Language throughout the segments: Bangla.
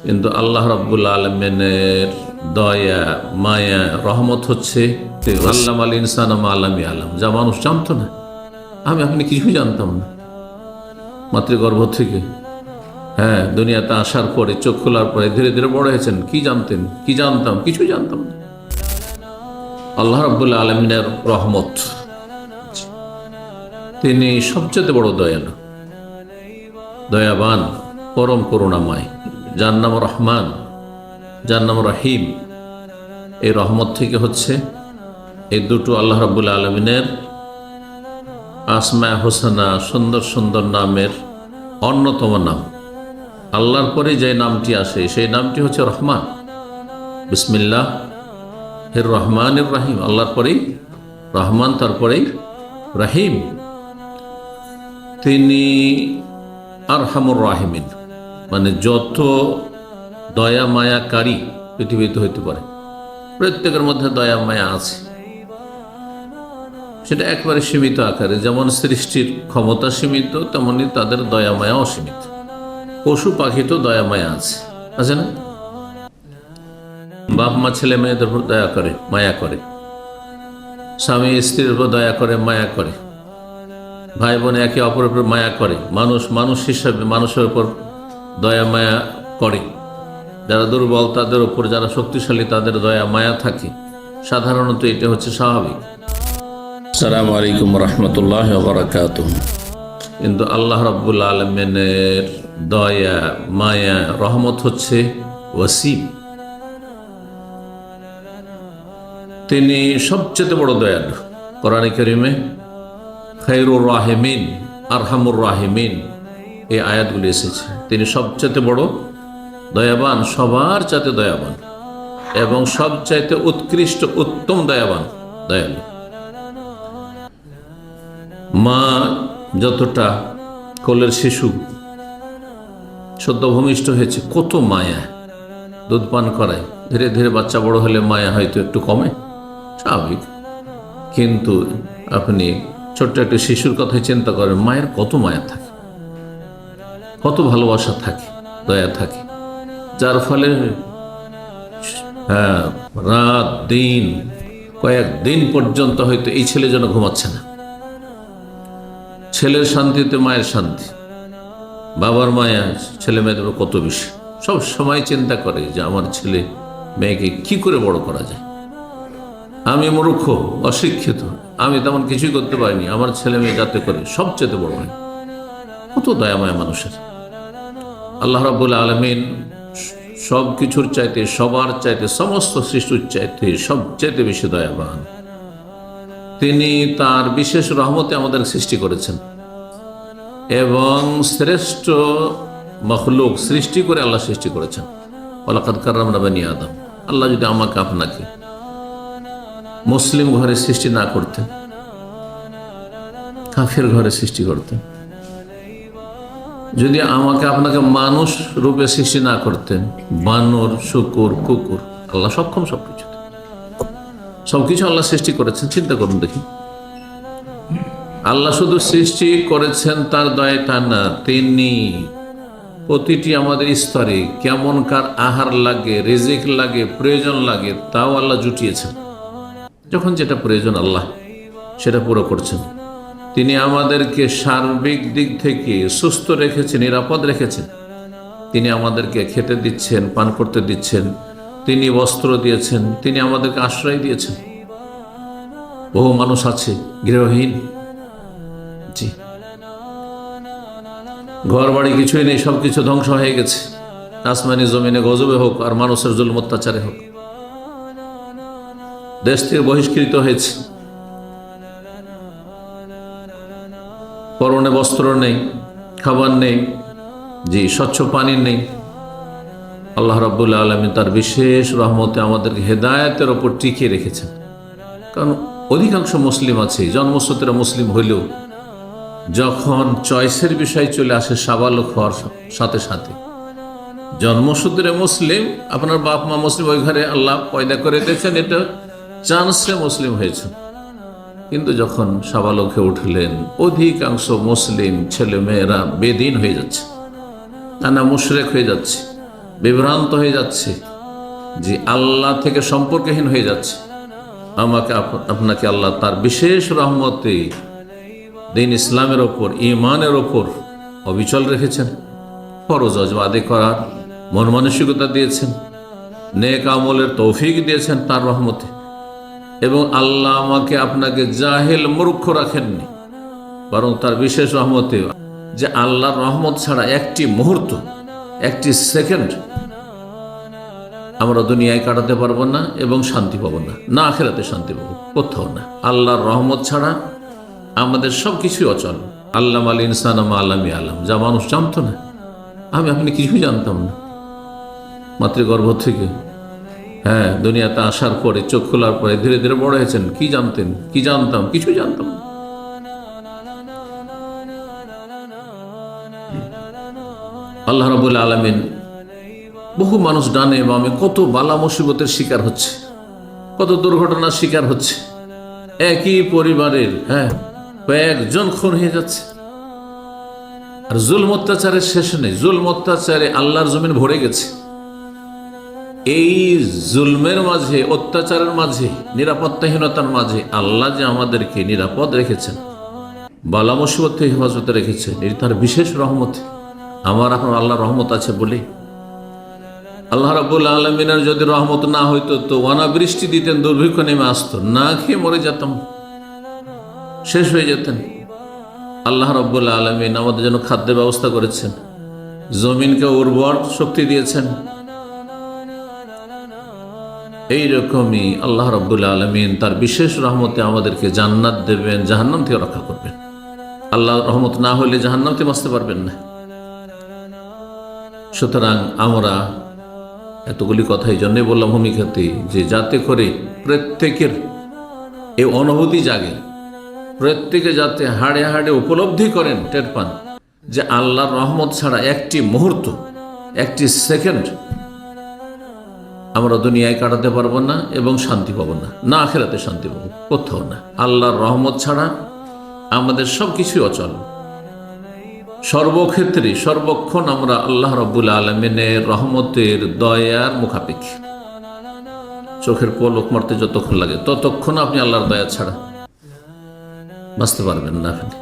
কিন্তু আল্লাহ রাব্বুল আলামিনের দয়া, মায়া, রহমত হচ্ছে আল্লামাল ইনসানা মা লাম ইয়ালাম, যা মানুষ জানতো না। আপনি কিছুই জানতাম না মাতৃগর্ভ থেকে। হ্যাঁ, দুনিয়াতে আসার পরে, চোখ খোলার পরে ধীরে ধীরে বড় হয়েছেন। কি জানতেন? কি জানতাম? কিছুই জানতাম না। আল্লাহ রাব্বুল আলামিনের রহমত, তিনি সবচেয়ে বড় দয়ালু, দয়াবান, পরম করুণাময়, যার নাম রহমান, যার নাম রহিম। এই রহমত থেকে হচ্ছে এই দুটো আল্লাহ রাব্বুল আলামিনের আসমায়ে হোসনা, সুন্দর সুন্দর নামের অন্যতম নাম। আল্লাহর পরে যে নামটি আসে সেই নামটি হচ্ছে রহমান। বিসমিল্লাহ হির রহমানির রহিম। আল্লাহর পরেই রহমান, তারপরেই রহিম। তিনি আরহামুর রাহিমিন, মানে যত দয়া মায়াকারী পৃথিবীতে হইতে পারে, প্রত্যেকের মধ্যে দয়া মায়া আছে। সেটা একবারে সীমিত আকারে, যেমন সৃষ্টির ক্ষমতা সীমিত, তেমনি তাদের দয়া মায়া অসীমিত। পশু পাখি তো দয়া মায়া আছে না? বাপ মা ছেলে মেয়েদের উপর দয়া করে, মায়া করে, স্বামী স্ত্রীর উপর দয়া করে, মায়া করে, ভাই বোন একে অপরের উপর মায়া করে, মানুষ হিসাবে মানুষের উপর দয়া মায়া করে। যারা দুর্বল তাদের উপর, যারা শক্তিশালী তাদের দয়া মায়া থাকে। সাধারণত এটা হচ্ছে স্বাভাবিক। আসসালামু আলাইকুম রহমতুল্লাহ ওয়া বারাকাতুহু। কিন্তু আল্লাহ রাব্বুল আলামিনের দয়া, মায়া, রহমত হচ্ছে ওয়াসিম। তিনি সবচেয়ে বড় দয়ালু। কোরআনে কারিমে খায়রুর রাহিমিন, আরহামুর রাহিমিন এই আয়াতগুলি এসেছে। তিনি সবচেয়ে বড় দয়াবান, সবার চাইতে দয়াবান, এবং সবচাইতে উৎকৃষ্ট উত্তম দয়াবান, দয়ালু। মা যতটা কোলের শিশু সদ্য ভূমিষ্ঠ হয়েছে, কত মায়া, দুধ পান করায়, ধীরে ধীরে বাচ্চা বড় হলে মায়া হয়তো একটু কমে, স্বাভাবিক। কিন্তু আপনি ছোট্ট একটা শিশুর কথাই চিন্তা করেন, মায়ের কত মায়া থাকে, কত ভালোবাসা থাকে, দয়া থাকে, যার ফলে রাত দিন, কয়েকদিন পর্যন্ত হয়তো এই ছেলে যেন ঘুমাচ্ছে না। ছেলের শান্তিতে মায়ের শান্তি, বাবার মায়া ছেলে মেয়েদের কত বেশি। সব সময় চিন্তা করে যে আমার ছেলে মেয়েকে কি করে বড় করা যায়। আমি মূর্খ, অশিক্ষিত, আমি তেমন কিছুই করতে পারিনি, আমার ছেলে মেয়ে যাতে করে সবচেয়ে বড় হয়। কত দয়াময় মানুষের। আল্লাহ রাব্বুল আলামিন সব কিছুর চাইতে, সবার চাইতে, সমস্ত সৃষ্টির চাইতে সবচেয়ে বেশি দয়াবান। তিনি তার বিশেষ রহমতে আমাদের সৃষ্টি করেছেন, এবং শ্রেষ্ঠ মখলুক সৃষ্টি করে আল্লাহ সৃষ্টি করেছেন। ওয়ালাকাদ কাররামনা বানি আদম। আল্লাহ যদি আমাকে আপনাকে মুসলিম ঘরে সৃষ্টি না করতেন, কাফের ঘরে সৃষ্টি করতেন, যদি আমাকে আপনাকে মানুষ রূপে সৃষ্টি না করতেন, বানর, শুকুর, কুকুর, আল্লাহ সক্ষম সবকিছু আল্লাহ সৃষ্টি করেছেন। চিন্তা করুন দেখি, আল্লাহ শুধু সৃষ্টি করেছেন তার দয়া তা না, তিনি প্রতিটি আমাদের স্তরে কেমন কার আহার লাগে, রিজিক লাগে, প্রয়োজন লাগে, তাও আল্লাহ জুটিয়েছেন। যখন যেটা প্রয়োজন আল্লাহ সেটা পুরো করছেন। তিনি আমাদেরকে সার্বিক দিক থেকে সুস্থ রেখেছেন, নিরাপদ রেখেছেন। তিনি আমাদেরকে খেতে দিচ্ছেন, পান করতে দিচ্ছেন, তিনি বস্ত্র দিয়েছেন, তিনি আমাদেরকে আশ্রয় দিয়েছেন। বহু মানুষ আছে গৃহহীন, জি, ঘর বাড়ি কিছুই নেই, সবকিছু ধ্বংস হয়ে গেছে। আসমানি জমিনে গজবে হোক আর মানুষের জুলুম অত্যাচারে হোক, দেশ থেকে বহিষ্কৃত হয়েছে, পরনে বস্ত্র নেই, খাবার নেই, জি, স্বচ্ছ পানি নেই। আল্লাহ রাব্বুল আলামিন তার বিশেষ রহমতে আমাদেরকে হেদায়েতের ওপর টিকিয়ে রেখেছেন। কারণ অধিকাংশ মুসলিম আছে, জন্মসূত্রে মুসলিম হইলেও যখন চয়েসের বিষয় চলে আসে সাবালক হওয়ার সাথে সাথে, জন্মসূত্রে মুসলিম, আপনার বাপ মা মুসলিম, ওই ঘরে আল্লাহ পয়দা করে দিয়েছেন, এটা চান্সে মুসলিম হয়েছে। কিন্তু যখন সাবালক হয়ে উঠলেন, অধিকাংশ মুসলিম ছেলে মেয়েরা বেদিন হয়ে যাচ্ছে, না মুশরিক হয়ে যাচ্ছে, বিভ্রান্ত হয়ে যাচ্ছে, যে আল্লাহ থেকে সম্পর্কহীন হয়ে যাচ্ছে, আমাকে আপনাকে আল্লাহ তার বিশেষ রহমতে দিন ইসলামের ওপর, ঈমানের ওপর অবিচল রেখেছেন, ফরজ ওয়াজিব আদায় করার মন মানসিকতা দিয়েছেন, নেক আমলের তৌফিক দিয়েছেন তার রহমতে। এবং আল্লাহ আমাকে আপনাকে জাহেল মূর্খ রাখেননি, বরং তার বিশেষ রহমতে, যে আল্লাহর রহমত ছাড়া একটি মুহূর্ত, একটি সেকেন্ড আমরা দুনিয়ায় কাটাতে পারবো না এবং শান্তি পাবো না, না আখিরাতে শান্তি পাবো, কোথাও না। আল্লাহর রহমত ছাড়া আমাদের সব কিছুই অচল। আল্লাহ আল ইনসান আলামি আলম, যা মানুষ জানতো না, আপনি কিছুই জানতাম না মাতৃগর্ভ থেকে। হ্যাঁ, দুনিয়াতে আসার পরে, চোখ খোলার পরে ধীরে ধীরে বড় হয়েছেন। কি জানতেন? কি জানতাম? কিছুই জানতাম না। আল্লাহ রাব্বুল আলামিন, বহু মানুষ ডানে বামে কত বালা মুসিবতের শিকার হচ্ছে, কত দুর্ঘটনার শিকার হচ্ছে। একই পরিবারের কয়েকজন খুন হয়ে যাচ্ছে, আর জুলম অত্যাচারের শেষ নেই। জুলম অত্যাচারে আল্লাহর জমিন ভরে গেছে। এই জুলমের মাঝে, অত্যাচারের মাঝে, নিরাপত্তাহীনতার মাঝে আল্লাহ যে আমাদেরকে নিরাপদ রেখেছেন, বালা মুসিবত থেকে হেফাজতে রেখেছেন, এটি তার বিশেষ রহমত। আমার এখন আল্লাহর রহমত আছে বলে। আল্লাহ রাব্বুল আলামিনের যদি রহমত না হইতো তো অনাবৃষ্টি দিতেন, দুর্ভিক্ষ নেমে আসতো, না খেয়ে মরে যেতাম, শেষ হয়ে যেতেন। আল্লাহ রাব্বুল আলামিন আমাদের জন্য খাদ্যের ব্যবস্থা করেছেন, জমিনকে উর্বর শক্তি দিয়েছেন। এইরকমই আল্লাহ রাব্বুল আলামিন তার বিশেষ রহমতে আমাদেরকে জান্নাত দেবেন, জাহান্নাম থেকে রক্ষা করবেন। আল্লাহর রহমত না হলে জাহান্নাম থেকে বাঁচতে পারবেন না। সুতরাং আমরা এতগুলি কথা এই জন্যই বললাম ভূমিকাতে, যে যাতে করে প্রত্যেকের এই অনুভূতি জাগে, প্রত্যেকে যাতে হাড়ে হাড়ে উপলব্ধি করেন, টের পান, যে আল্লাহর রহমত ছাড়া একটি মুহূর্ত, একটি সেকেন্ড আমরা দুনিয়ায় কাটাতে পারবো না এবং শান্তি পাবো না, না আখিরাতে শান্তি পাবো, কোথাও না। আল্লাহর রহমত ছাড়া আমাদের সব কিছুই অচল। সর্বক্ষেত্রে সর্বক্ষণ আমরা আল্লাহ রাব্বুল আলামিনের রহমতের দয়ার মুখাপেক্ষী। চোখের পলক মারতে যতক্ষণ লাগে ততক্ষণ আপনি আল্লাহর দয়া ছাড়া বাঁচতে পারবেন না। আপনি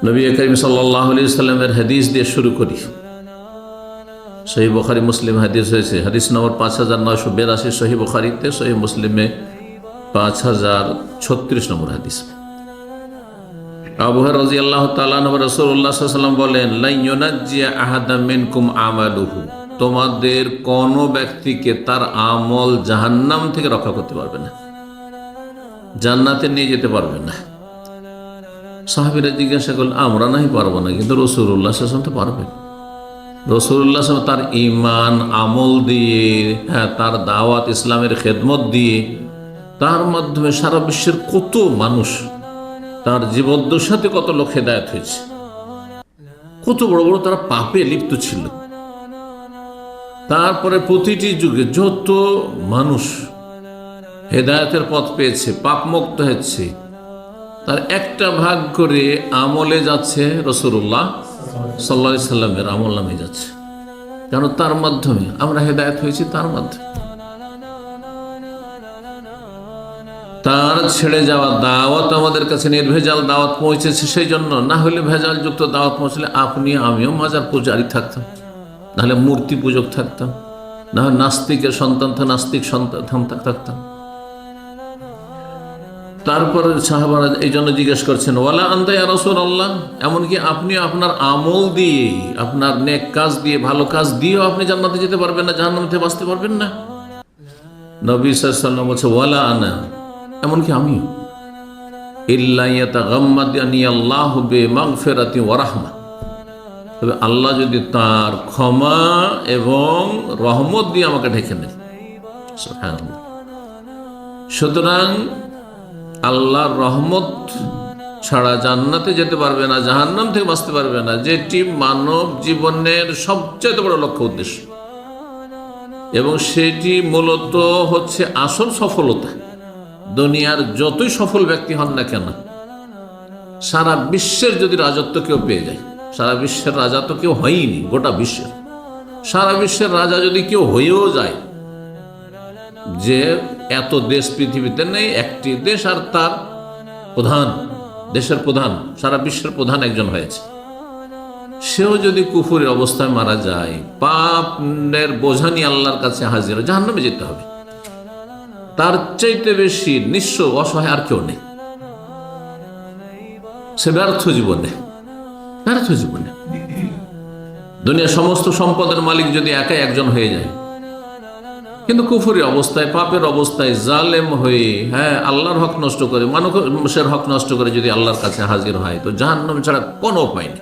নবী করিম সাল্লাল্লাহু আলাইহি সাল্লামের হাদিস দিয়ে শুরু করি। সহিহ বুখারী মুসলিম হাদিস হয়েছে, হাদিস নম্বর 5982, সহিহ বুখারীতে, সহিহ মুসলিমে 5036 নম্বর হাদিস। আবু হুরায়রা রাদিয়াল্লাহু তাআলা আনহু, রাসূলুল্লাহ সাল্লাল্লাহু আলাইহি ওয়াসাল্লাম বলেন, লা ইউনাজ্জিয়া আহাদাম মিনকুম আমালুহু, তোমাদের কোন ব্যক্তিকে তার আমল জাহান্নাম থেকে রক্ষা করতে পারবে না, জান্নাতে নিয়ে যেতে পারবে না। সাহাবীরা জিজ্ঞাসা করলেন, আমরা নাহি পারবো না, কিন্তু রাসূলুল্লাহ সাল্লাল্লাহু আলাইহি ওয়াসাল্লাম তো পারবেন। রাসূলুল্লাহ সাল্লাল্লাহু আলাইহি ওয়াসাল্লাম তার ঈমান আমল দিয়ে, তার দাওয়াত ইসলামের খেদমত দিয়ে, তার মাধ্যমে সারা বিশ্বের কত মানুষ, তার জীবদ্দশাতে কত লোক হেদায়েত হয়েছে, কত বড় বড় তারা পাপে লিপ্ত ছিল। তারপরে প্রতিটি যুগে যত মানুষ হেদায়েতের পথ পেয়েছে, পাপ মুক্ত হয়েছে, তার একটা ভাগ করে আমলে যাচ্ছে রাসূলুল্লাহ সাল্লাল্লাহু আলাইহি সাল্লামের আমল নামে যাচ্ছে। কেন? তার মাধ্যমে আমরা হেদায়েত হয়েছি, তার মাধ্যমে। তার ছেড়ে যাওয়া দাওয়াত আমাদের কাছে নির্ভেজাল দাওয়াত পৌঁছেছে, সেই জন্য। না হলে ভেজাল যুক্ত দাওয়াত পৌঁছলে আপনি আমিও মাজার পূজারি থাকতাম, নাহলে মূর্তি পূজক থাকতাম, না হয় নাস্তিকের সন্তান নাস্তিক সন্তান থাকতাম। তারপরে সাহাবারা এই জন্য জিজ্ঞেস করছেন, ওয়ালা আনতা ইয়া রাসূলুল্লাহ, এমনকি আপনি আপনার আমল দিয়ে, আপনার নেক কাজ দিয়ে, ভালো কাজ দিয়েও আপনি জান্নাতে যেতে পারবেন না, জাহান্নাম থেকে বাঁচতে পারবেন না? নবী সাল্লাল্লাহু আলাইহি ওয়াসাল্লাম বলছে, ওয়ালা আনা, এমনকি আমিও। ইল্লা ইয়াতাগাম্মাদানি আল্লাহু বিমাগফিরাতি ওয়া রাহমা, তবে আল্লাহ যদি তার ক্ষমা এবং রহমত দিয়ে আমাকে ঢেকে নেন। সুবহানাল্লাহ। সুতরাং আল্লাহর রহমত ছাড়া জান্নাতে যেতে পারবে না, জাহান্নাম থেকে বাঁচতে পারবে না, যেটি মানব জীবনের সবচেয়ে বড় লক্ষ্য উদ্দেশ্য, এবং সেটি মূলত হচ্ছে আসল সফলতা। দুনিয়ার যতই সফল ব্যক্তি হন না কেন, সারা বিশ্বের যদি রাজত্ব কেউ পেয়ে যায়, সারা বিশ্বের রাজা তো কেউ হয়নি, গোটা বিশ্বের সারা বিশ্বের রাজা যদি কেউ হয়েও যায়, যে এত দেশ পৃথিবীতে নেই, একটি দেশ আর তার প্রধান, দেশের প্রধান, সারা বিশ্বের প্রধান একজন হয়েছে, সেও যদি কুফুরের অবস্থায় মারা যায়, পাপের বোঝা নিয়ে আল্লাহর কাছে হাজির, জাহান্নামে যেতে হবে। তার চাইতে বেশি নিঃস্ব অসহায় আর কেউ নেই। সে ব্যর্থ জীবনে, ব্যর্থ জীবনে। দুনিয়ার সমস্ত সম্পদের মালিক যদি একাই একজন হয়ে যায়, কিন্তু কুফরি অবস্থায়, পাপের অবস্থায়, জালেম হয়ে, হ্যাঁ, আল্লাহর হক নষ্ট করে, মানুষের হক নষ্ট করে যদি আল্লাহর কাছে হাজির হয়, তো জাহান্নাম ছাড়া কোনো উপায় নেই।